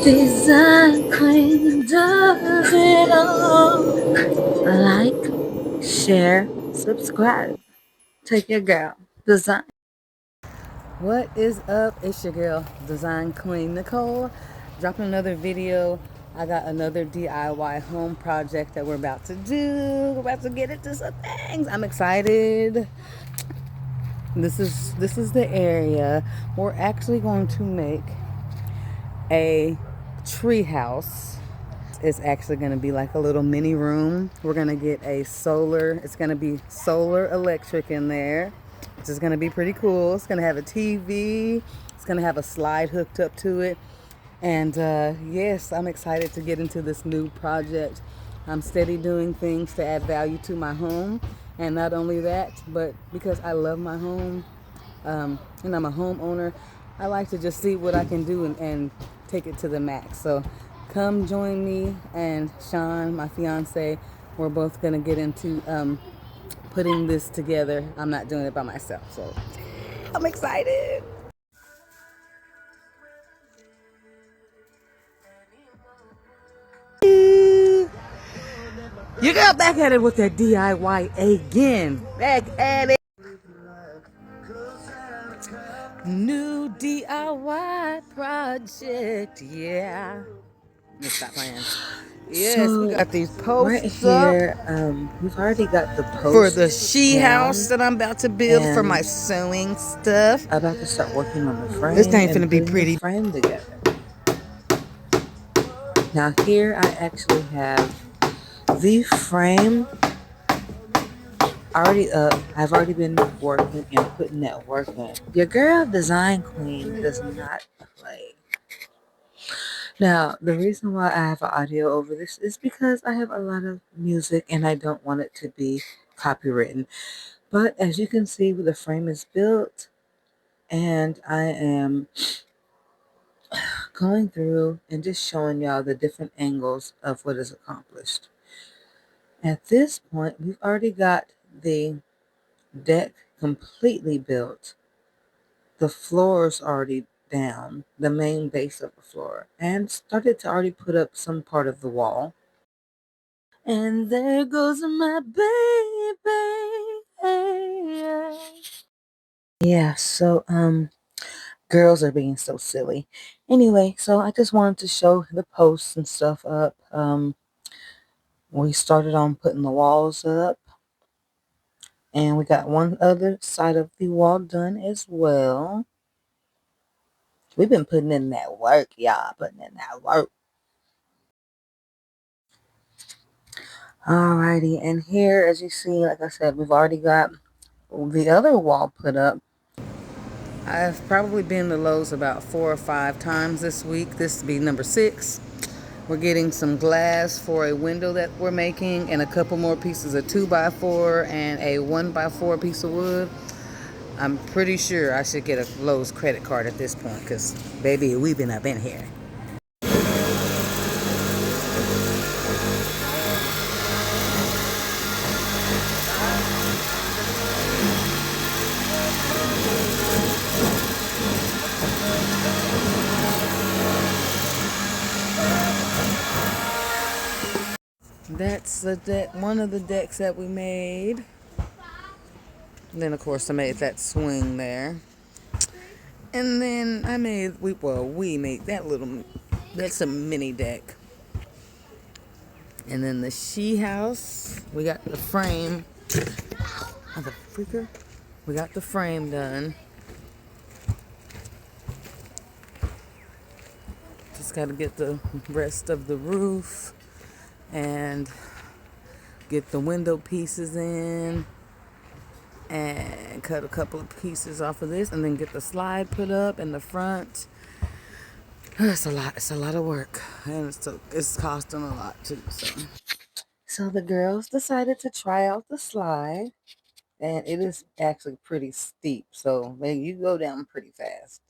Design Queen does it all. Like, share, subscribe. Take your girl, Design. What is up? It's your girl, Design Queen Nicole, dropping another video. I got another DIY home project that we're about to do. We're about to get into some things. I'm excited. This is the area. We're actually going to make a tree house. It's actually going to be like a little mini room. We're going to get it's going to be solar electric in there, which is going to be pretty cool. It's going to have a TV. It's going to have a slide hooked up to it. And yes, I'm excited to get into this new project. I'm steady doing things to add value to my home. And not only that, but because I love my home, and I'm a homeowner, I like to just see what I can do and take it to the max. So come join me and Sean, my fiance. We're both going to get into putting this together. I'm not doing it by myself, so I'm excited. You got back at it with that DIY again. Back at it. New DIY project, yeah. Let me stop playing. Yes, we So, got these right posts up here, we've already got the for the posts Shehouse down, that I'm about to build for my and sewing stuff. I'm about to start working on the This frame thing and finna be putting the pretty. frame together. Now, here I actually have the frame already up. I've already been working and putting that work in. Your girl, Design Queen, does not play. Now, the reason why I have an audio over this is because I have a lot of music and I don't want it to be copywritten. But as you can see, the frame is built and I am going through and just showing y'all the different angles of what is accomplished. At this point, we've already got the deck completely built. The floor's already down, the main base of the floor, and started to already put up some part of the wall. And there goes my baby. Yeah, so girls are being so silly. Anyway, so I just wanted to show the posts and stuff up. We started on putting the walls up, and we got one other side of the wall done as well. We've been putting in that work, y'all, putting in that work. Alrighty, and here, as you see, like I said, we've already got the other wall put up. I've probably been to Lowe's about 4 or 5 times this week. This will be number 6. We're getting some glass for a window that we're making and a couple more pieces of 2x4 and a 1x4 piece of wood. I'm pretty sure I should get a Lowe's credit card at this point because, baby, we've been up in here. That's the deck, one of the decks that we made. And then, of course, I made that swing there. And then we made that's a mini deck. And then the Shehouse, we got the frame. Mother freaker. We got the frame done. Just got to get the rest of the roof and get the window pieces in and cut a couple of pieces off of this and then get the slide put up in the front. It's a lot. It's a lot of work, and it's costing a lot too. So the girls decided to try out the slide, and it is actually pretty steep. So man, you go down pretty fast.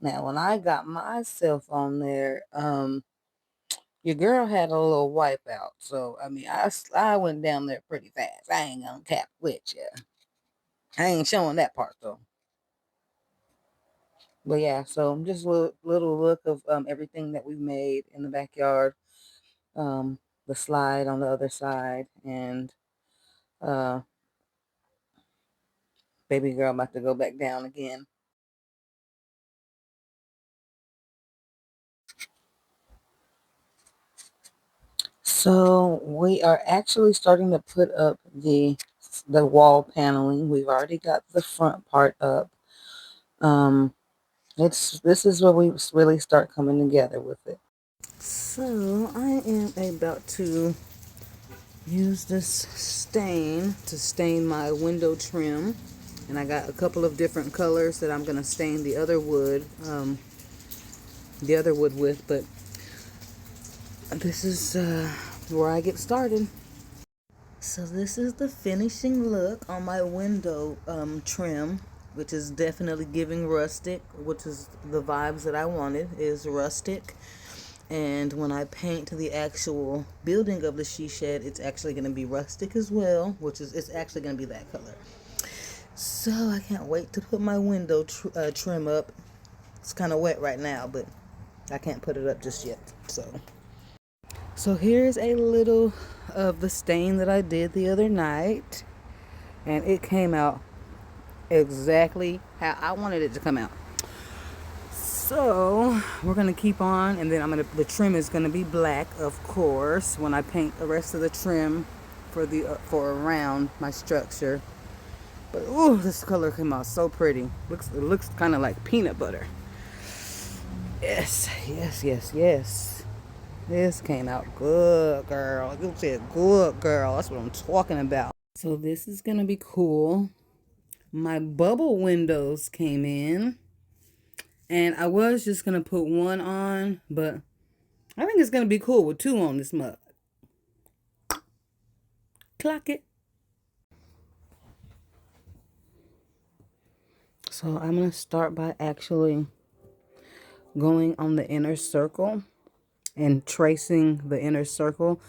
Now, when I got myself on there, Your girl had a little wipeout, so I mean, I went down there pretty fast. I ain't gonna cap with you. I ain't showing that part though. But yeah, so just a little look of everything that we made in the backyard. Um, the slide on the other side, and uh, baby girl about to go back down again. So we are actually starting to put up the wall paneling. We've already got the front part up. Um, this is where we really start coming together with it. So I am about to use this stain to stain my window trim, and I got a couple of different colors that I'm gonna stain the other wood with. But this is where I get started. So this is the finishing look on my window trim, which is definitely giving rustic, which is the vibes that I wanted, is rustic. And when I paint the actual building of the she shed, it's actually going to be rustic as well, which is, it's actually going to be that color. So I can't wait to put my window trim up. It's kind of wet right now, but I can't put it up just yet. So here's a little of the stain that I did the other night, and it came out exactly how I wanted it to come out. So we're gonna keep on, and then the trim is gonna be black, of course, when I paint the rest of the trim for around my structure. But ooh, this color came out so pretty. It looks kind of like peanut butter. Yes, yes, yes, yes. This came out good, girl. You said good, girl. That's what I'm talking about. So this is gonna be cool. My bubble windows came in, and I was just gonna put one on, but I think it's gonna be cool with two on this mug. Clock it. So I'm gonna start by actually going on the inner circle and tracing the inner circle,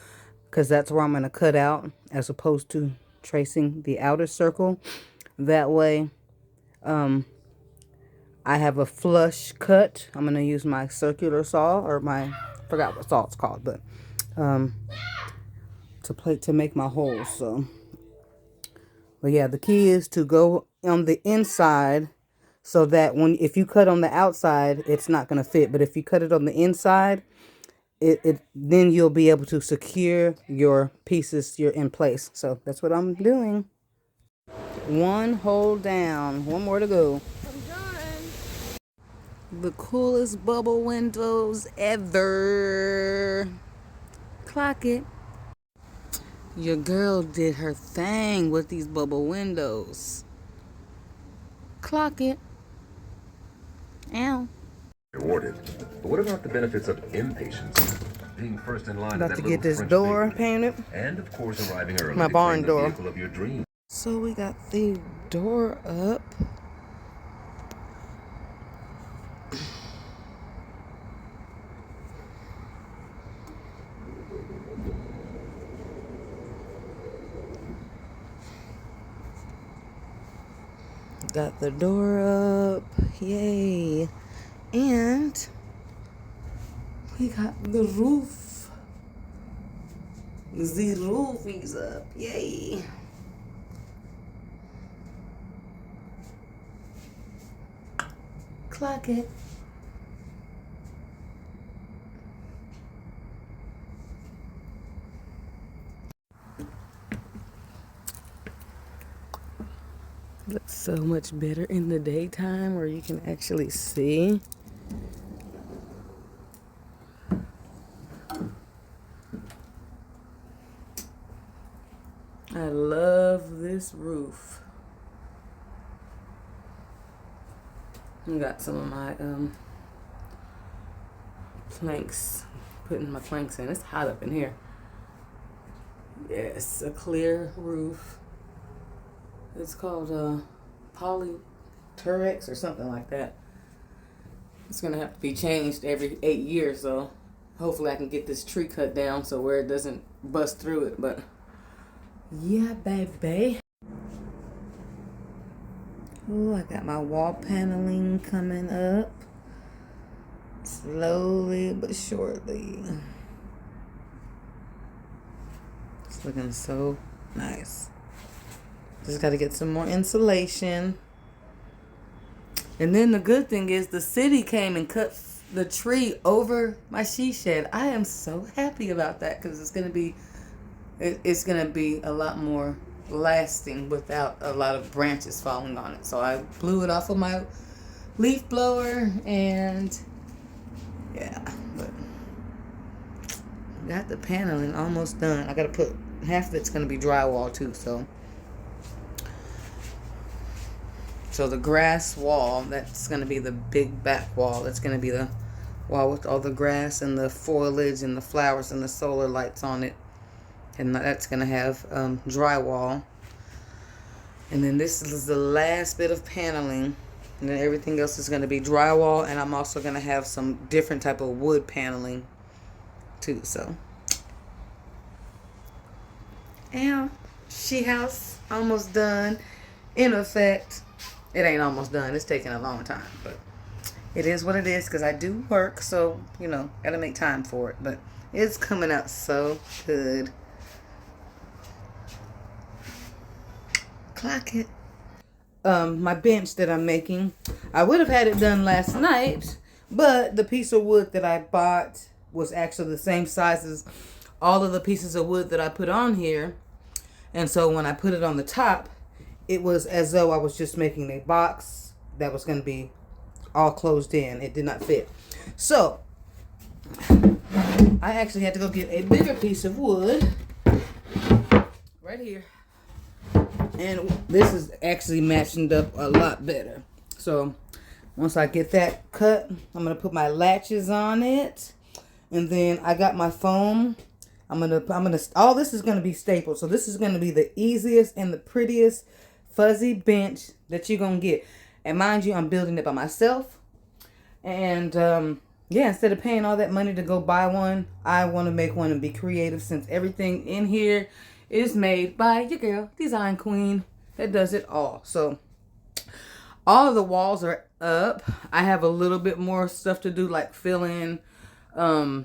because that's where I'm gonna cut out, as opposed to tracing the outer circle. That way, I have a flush cut. I'm gonna use my circular saw, or I forgot what saw it's called, but to make my holes. So, but yeah, the key is to go on the inside, so that if you cut on the outside, it's not gonna fit. But if you cut it on the inside, it then you'll be able to secure your pieces you're in place. So that's what I'm doing. One hole down, one more to go. The coolest bubble windows ever. Clock it. Your girl did her thing with these bubble windows. Clock it. Ow. Rewarded. But what about the benefits of impatience? Being first in line About at to that get little this French door bakery. painted. And of course arriving early My to barn claim the door. vehicle of your dreams. So we got the door up. Got the door up. Yay. And we got the roof. The roof is up. Yay. Clock it. Looks so much better in the daytime where you can actually see. I love this roof. I got some of my planks, putting my planks in. It's hot up in here. Yes, a clear roof. It's called Polyturex or something like that. It's gonna have to be changed every 8 years though. Hopefully I can get this tree cut down so where it doesn't bust through it. But yeah, baby. Oh, I got my wall paneling coming up. Slowly but surely. It's looking so nice. Just got to get some more insulation. And then the good thing is the city came and cut the tree over my she shed. I am so happy about that because it's gonna be a lot more lasting without a lot of branches falling on it. So I blew it off of my leaf blower and yeah, but Got the paneling almost done. I got to put half of it's going to be drywall too, so the grass wall, that's going to be the big back wall. It's going to be the wall with all the grass and the foliage and the flowers and the solar lights on it. And that's going to have drywall. And then this is the last bit of paneling. And then everything else is going to be drywall. And I'm also going to have some different type of wood paneling too. So, and Shehouse almost done. In effect, it ain't almost done. It's taking a long time, but it is what it is because I do work, so gotta make time for it. But it's coming out so good. Clock it. My bench that I'm making, I would have had it done last night, but the piece of wood that I bought was actually the same size as all of the pieces of wood that I put on here. And so when I put it on the top, it was as though I was just making a box that was going to be all closed in. It did not fit. So I actually had to go get a bigger piece of wood right here. And this is actually matching up a lot better. So once I get that cut, I'm going to put my latches on it. And then I got my foam. All this is going to be stapled. So this is going to be the easiest and the prettiest fuzzy bench that you're going to get. And mind you, I'm building it by myself. And yeah, instead of paying all that money to go buy one, I want to make one and be creative since everything in here is made by your girl, Design Queen, that does it all. So all of the walls are up. I have a little bit more stuff to do, like fill in. I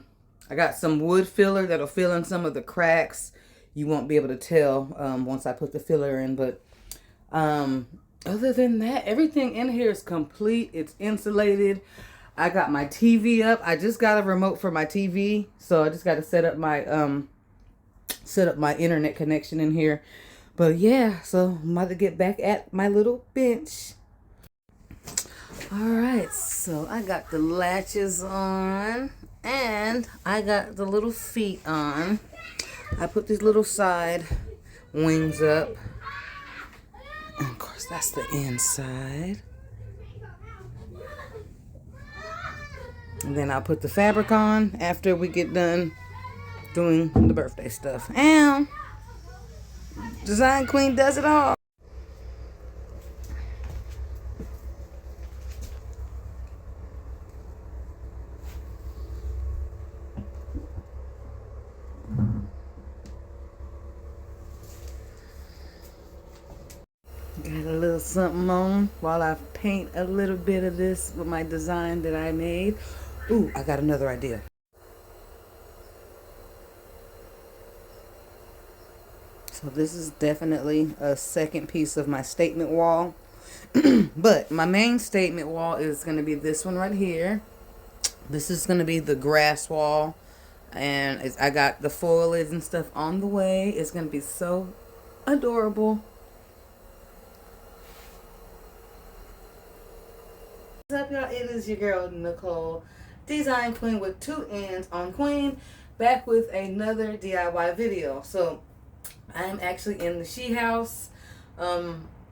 got some wood filler that'll fill in some of the cracks. You won't be able to tell once I put the filler in. But other than that, everything in here is complete. It's insulated. I got my TV up. I just got a remote for my TV. So I just got to set up my internet connection in here. But yeah, so I'm about to get back at my little bench. Alright, so I got the latches on and I got the little feet on. I put these little side wings up. And of course that's the inside. And then I'll put the fabric on after we get done doing the birthday stuff. And Design Queen does it all. Got a little something on while I paint a little bit of this with my design that I made. Ooh, I got another idea. So this is definitely a second piece of my statement wall. But my main statement wall is going to be this one right here. This is going to be the grass wall. And I got the foliage and stuff on the way. It's going to be so adorable. What's up, y'all? It is your girl, Nicole, Design Queen with 2 N's on Queen, back with another DIY video. So I'm actually in the Shehouse.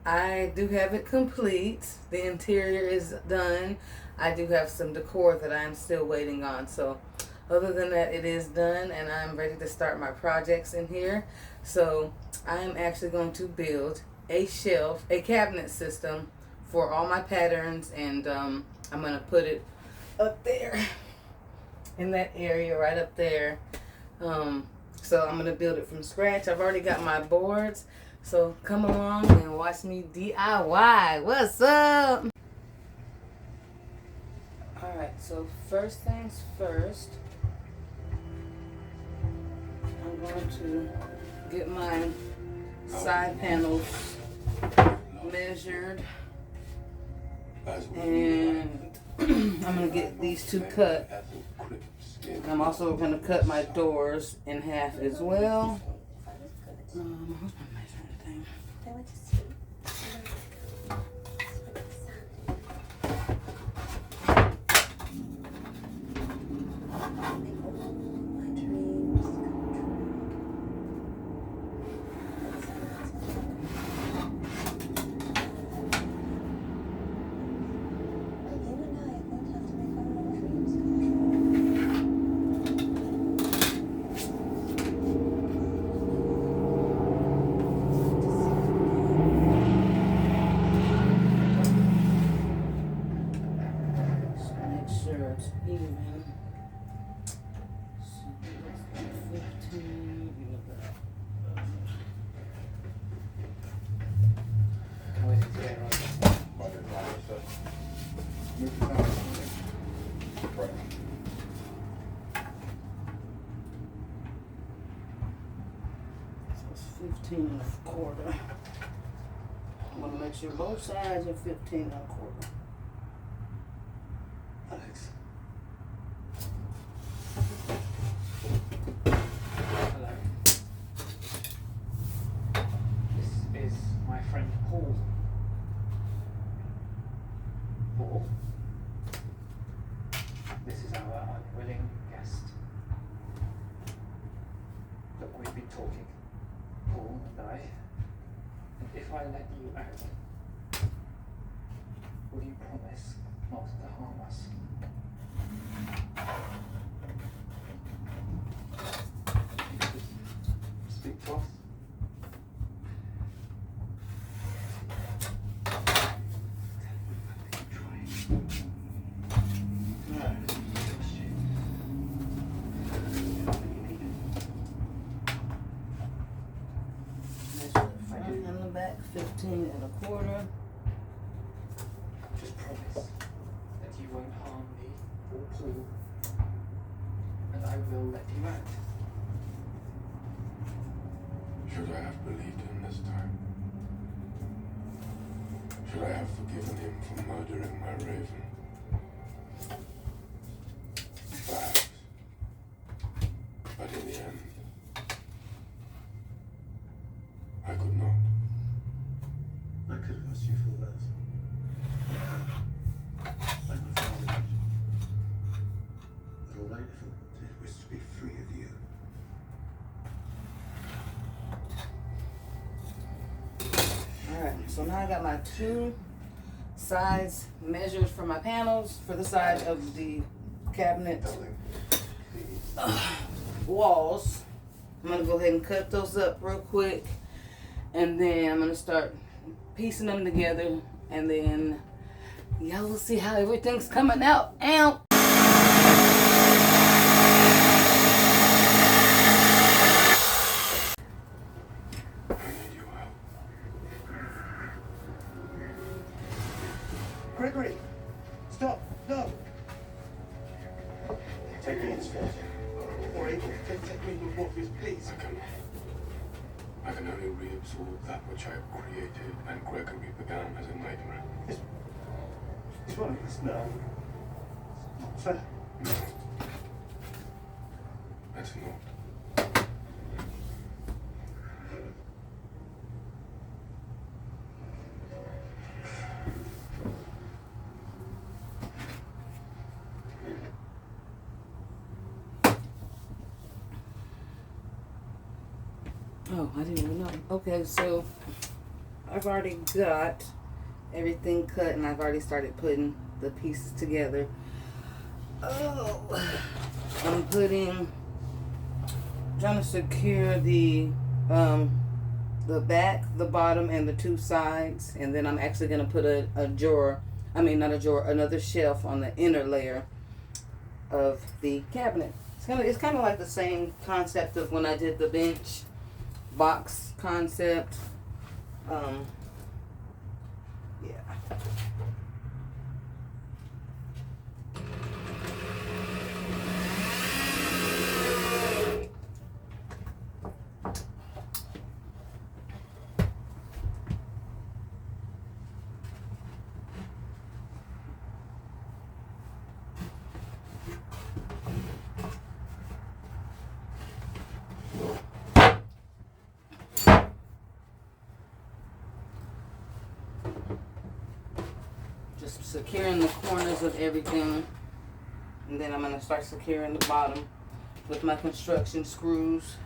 I do have it complete. The interior is done. I do have some decor that I'm still waiting on. So other than that, it is done and I'm ready to start my projects in here. So I'm actually going to build a shelf, a cabinet system for all my patterns, and I'm going to put it up there. in that area right up there. So I'm gonna build it from scratch. I've already got my boards, so come along and watch me DIY. What's up? All right, so first things first, I'm going to get my side panels measured, and I'm gonna get these two cut. I'm also gonna cut my doors in half as well. Where's my measuring thing? Even. So 15. So it's 15 and a quarter. I'm gonna make sure both sides are 15 and a quarter. Alex. Hello. This is my friend Paul. Paul? This is our unwilling guest. Look, we've been talking, Paul and I, and if I let you out, will you promise not to harm us? Speak to us. Front and the back, 15 and a quarter. Just promise that you won't harm me or Paul, and I will let you out. Should I have believed him this time? Should I have forgiven him for murdering my raven? Perhaps. But in the end, I could not. I could have asked you for that. Like my father did. But all I ever wanted was to be free of you. Alright, so now I got my two sides measured for my panels for the side of the cabinet walls. I'm gonna go ahead and cut those up real quick, and then I'm gonna start piecing them together, and then y'all will see how everything's coming out. Ow! I need your help. Gregory! Stop! No! Take me instead. Or Abel, take me in your office, please. I can only reabsorb that which I have created, and Gregory began as a nightmare. He's one of us now. Not fair. No. That's not. Oh, I didn't even know. Okay, so I've already got everything cut, and I've already started putting the pieces together. Oh, I'm trying to secure the back, the bottom, and the two sides, and then I'm actually gonna put a drawer. I mean, not a drawer, another shelf on the inner layer. of the cabinet. It's kind of like the same concept of when I did the bench box concept. Yeah. Just securing the corners of everything, and then I'm going to start securing the bottom with my construction screws.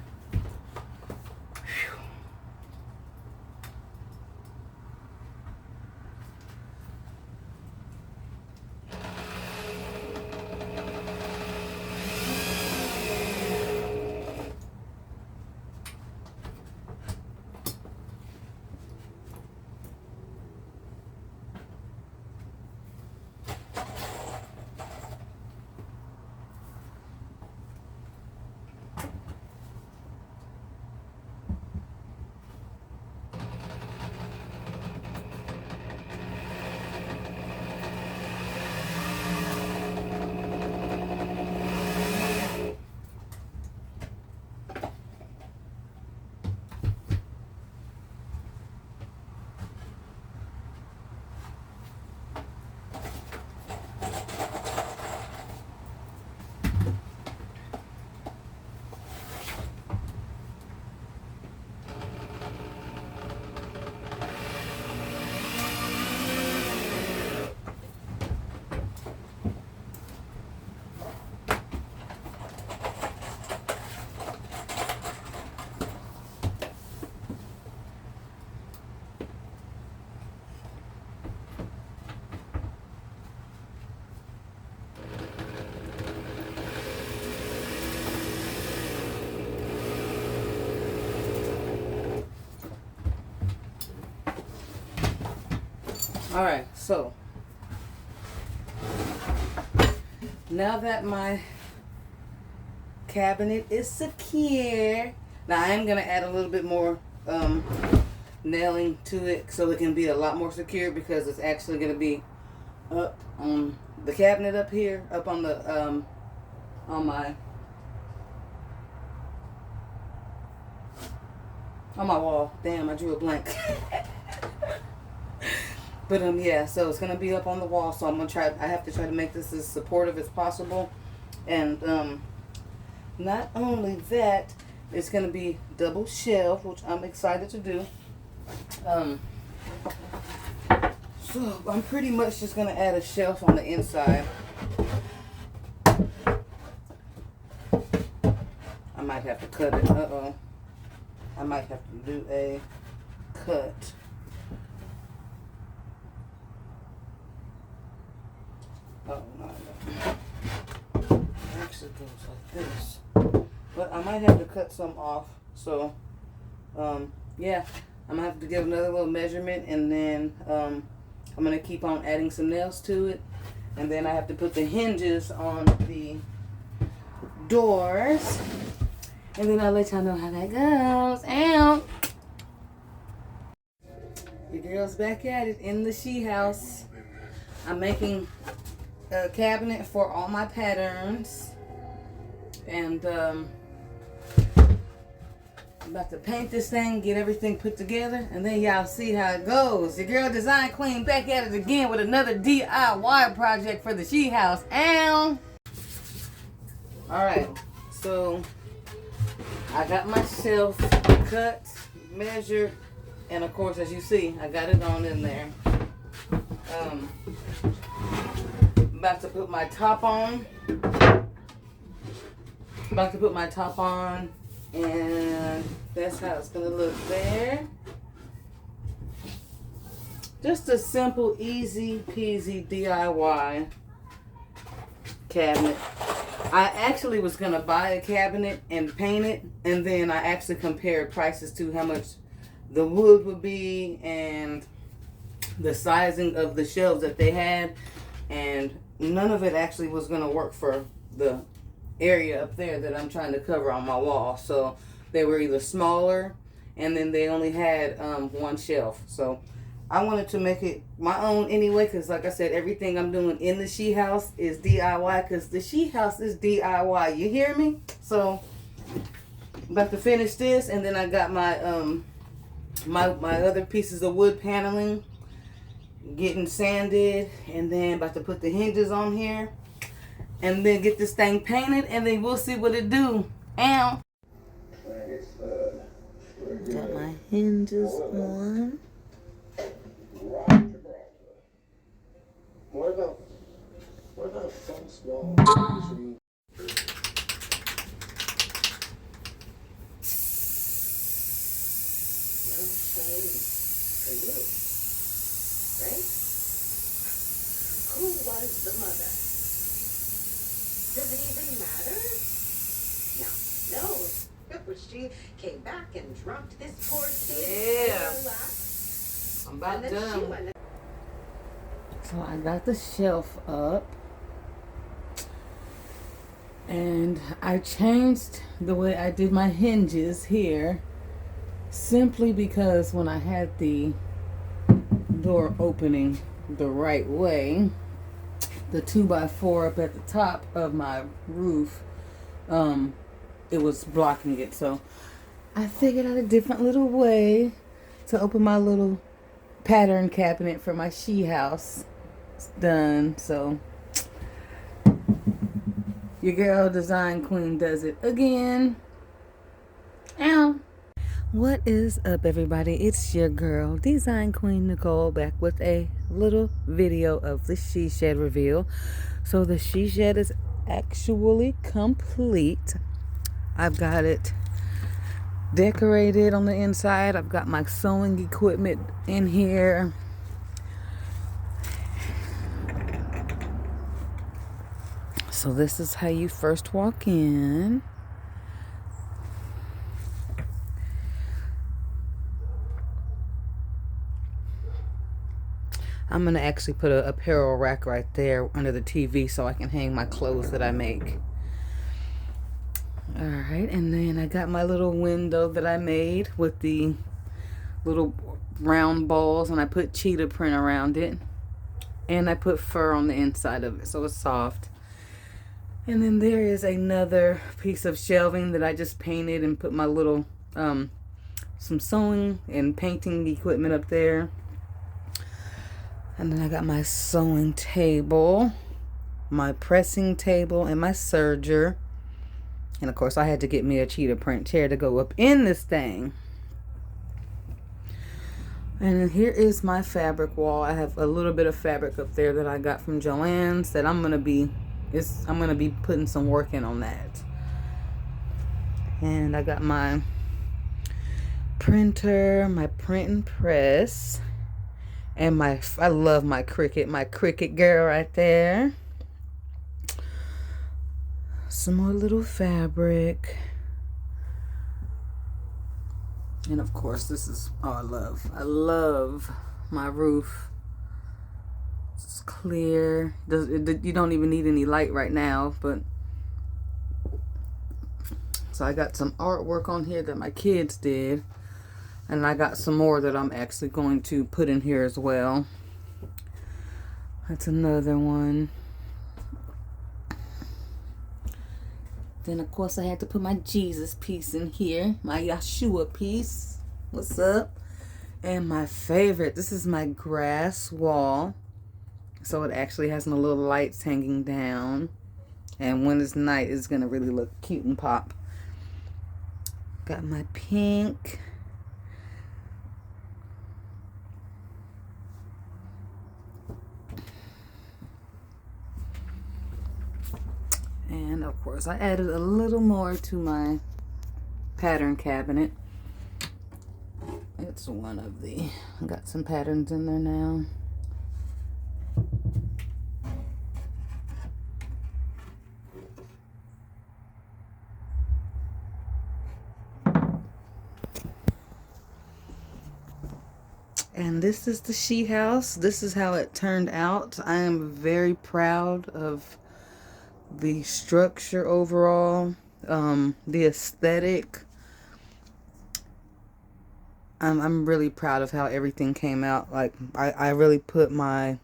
Alright, so now that my cabinet is secure, now I am going to add a little bit more nailing to it so it can be a lot more secure, because it's actually going to be up on the cabinet up here, up on the on my wall. Damn, I drew a blank. But yeah, so it's gonna be up on the wall, so I'm gonna try. I have to try to make this as supportive as possible, and not only that, it's gonna be double shelf, which I'm excited to do. So I'm pretty much just gonna add a shelf on the inside. I might have to cut it. I might have to do a cut. Oh, no. It actually goes like this. But I might have to cut some off. So, yeah. I'm going to have to give another little measurement. And then I'm going to keep on adding some nails to it. And then I have to put the hinges on the doors. And then I'll let y'all know how that goes. Ow! Your girl's back at it in the Shehouse. I'm making a cabinet for all my patterns, and I'm about to paint this thing, get everything put together, and then y'all see how it goes. Your girl Design Queen back at it again with another DIY project for the Shehouse. Ow! Alright, so I got my shelf cut, measured, and of course, as you see, I got it on in there. About to put my top on. And that's how it's gonna look there. Just a simple, easy peasy DIY cabinet. I actually was gonna buy a cabinet and paint it, and then I actually compared prices to how much the wood would be and the sizing of the shelves that they had, and none of it actually was going to work for the area up there that I'm trying to cover on my wall. So they were either smaller, and then they only had one shelf. So I wanted to make it my own anyway, because like I said, everything I'm doing in the Shehouse is DIY, because the Shehouse is DIY. You hear me? So about to finish this, and then I got my my other pieces of wood paneling getting sanded, and then about to put the hinges on here, and then get this thing painted, and then we'll see what it do. Ow. Got my hinges on. What about a false wall between? No shame for you, right? Who was the mother? Does it even matter? No. She came back and dropped this poor kid in her lap. I'm about And then she done. went. So I got the shelf up, and I changed the way I did my hinges here simply because when I had the door opening the right way, the 2x4 up at the top of my roof, it was blocking it. So I figured out a different little way to open my little pattern cabinet for my Shehouse. It's done. So your girl design queen does it again. Ow. What is up, everybody? It's your girl design queen Nicole back with a little video of the she shed reveal. So the she shed is actually complete. I've got it decorated on the inside. I've got my sewing equipment in here. So this is how you first walk in. I'm going to actually put an apparel rack right there under the TV so I can hang my clothes that I make. Alright, and then I got my little window that I made with the little round balls, and I put cheetah print around it. And I put fur on the inside of it so it's soft. And then there is another piece of shelving that I just painted and put my little some sewing and painting equipment up there. And then I got my sewing table, my pressing table, and my serger. And of course I had to get me a cheetah print chair to go up in this thing. And then here is my fabric wall. I have a little bit of fabric up there that I got from Joann's that I'm gonna be putting some work in on that. And I got my printer, my print and press, and I love my Cricut girl right there. Some more little fabric. And of course, this is, I love my roof. It's clear. You don't even need any light right now, but so I got some artwork on here that my kids did, and I got some more that I'm actually going to put in here as well. That's another one. Then of course I had to put my Jesus piece in here, my Yeshua piece. What's up? And my favorite, this is my grass wall. So it actually has no little lights hanging down. And when it's night, it's gonna really look cute and pop. Got my pink. And of course I added a little more to my pattern cabinet. It's one of the, I got some patterns in there now. And this is the Shehouse. This is how it turned out. I am very proud of the structure overall, the aesthetic. I'm really proud of how everything came out. Like I really put my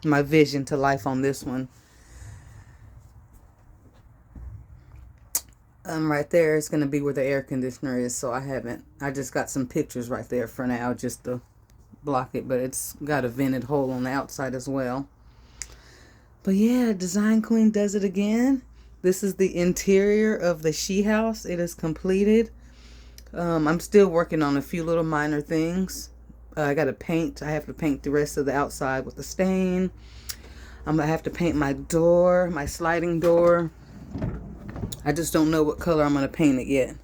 my vision to life on this one. Right there is gonna be where the air conditioner is, so I just got some pictures right there for now just to block it, but it's got a vented hole on the outside as well. But yeah, Design Queen does it again. This is the interior of the Shehouse. It is completed. I'm still working on a few little minor things. I got to paint. I have to paint the rest of the outside with the stain. I'm going to have to paint my door, my sliding door. I just don't know what color I'm going to paint it yet.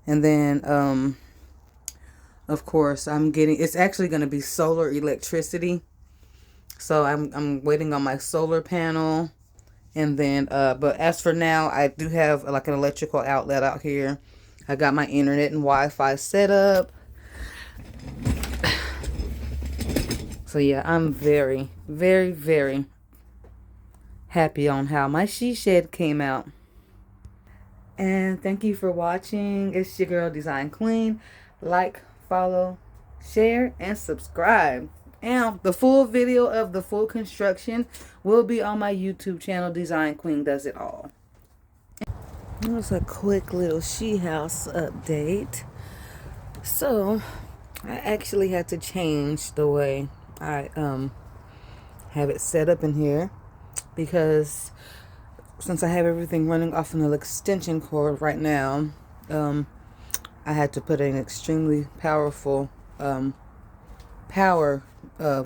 And then, of course, it's actually going to be solar electricity. So I'm waiting on my solar panel. And then, but as for now, I do have like an electrical outlet out here. I got my internet and Wi-Fi set up. So yeah, I'm very, very, very happy on how my she shed came out. And thank you for watching. It's your girl, Design Queen. Like, follow, share, and subscribe. And the full video of the full construction will be on my YouTube channel, Design Queen Does It All. That was a quick little Shehouse update. So, I actually had to change the way I have it set up in here, because since I have everything running off an extension cord right now, I had to put an extremely powerful power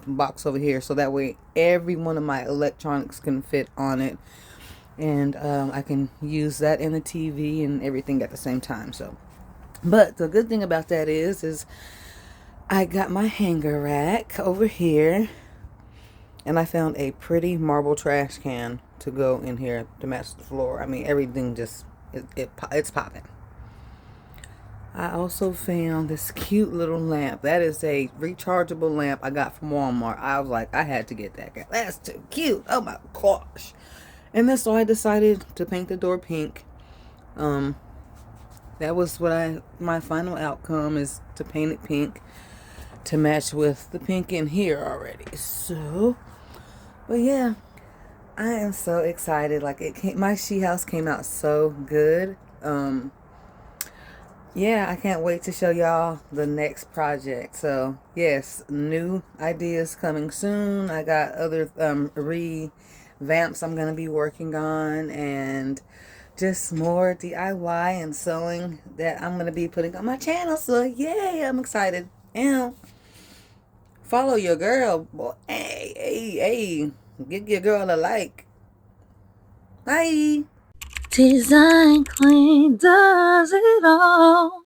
box over here, so that way every one of my electronics can fit on it, and I can use that in the TV and everything at the same time. So, but the good thing about that is I got my hanger rack over here, and I found a pretty marble trash can to go in here to match the floor. I mean, everything just it's popping. I also found this cute little lamp. That is a rechargeable lamp I got from Walmart. I was like, I had to get that guy. That's too cute. Oh my gosh. And then so I decided to paint the door pink. That was what my final outcome is, to paint it pink to match with the pink in here already. So, but yeah, I am so excited. Like my Shehouse came out so good. Yeah, I can't wait to show y'all the next project. So yes, new ideas coming soon. I got other revamps I'm gonna be working on, and just more DIY and sewing that I'm gonna be putting on my channel. So yay, I'm excited. And follow your girl, boy. Hey, give your girl a like. Bye. Design Queen does it all.